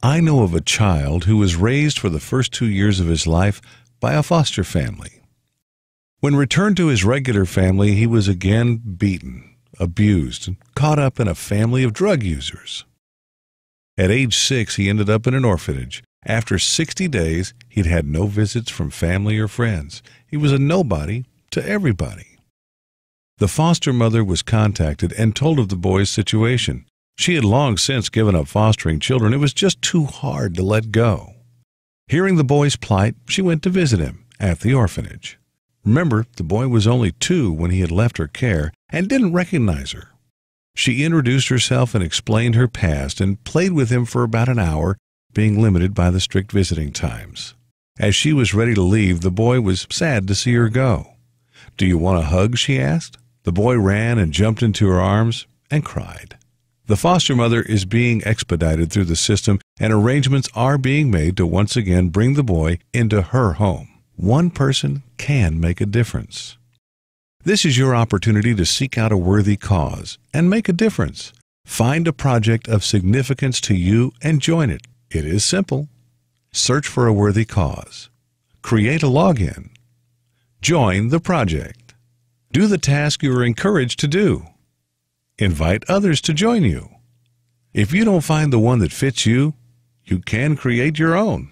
I know of a child who was raised for the first 2 years of his life by a foster family. When returned to his regular family, he was again beaten, abused, and caught up in a family of drug users. At age 6, he ended up in an orphanage. After 60 days, he'd had no visits from family or friends. He was a nobody to everybody. The foster mother was contacted and told of the boy's situation. She had long since given up fostering children. It was just too hard to let go. Hearing the boy's plight, she went to visit him at the orphanage. Remember, the boy was only 2 when he had left her care and didn't recognize her. She introduced herself and explained her past and played with him for about an hour, being limited by the strict visiting times. As she was ready to leave, the boy was sad to see her go. "Do you want a hug?" she asked. The boy ran and jumped into her arms and cried. The foster mother is being expedited through the system, and arrangements are being made to once again bring the boy into her home. One person can make a difference. This is your opportunity to seek out a worthy cause and make a difference. Find a project of significance to you and join it. It is simple. Search for a worthy cause. Create a login. Join the project. Do the task you are encouraged to do. Invite others to join you. If you don't find the one that fits you, you can create your own.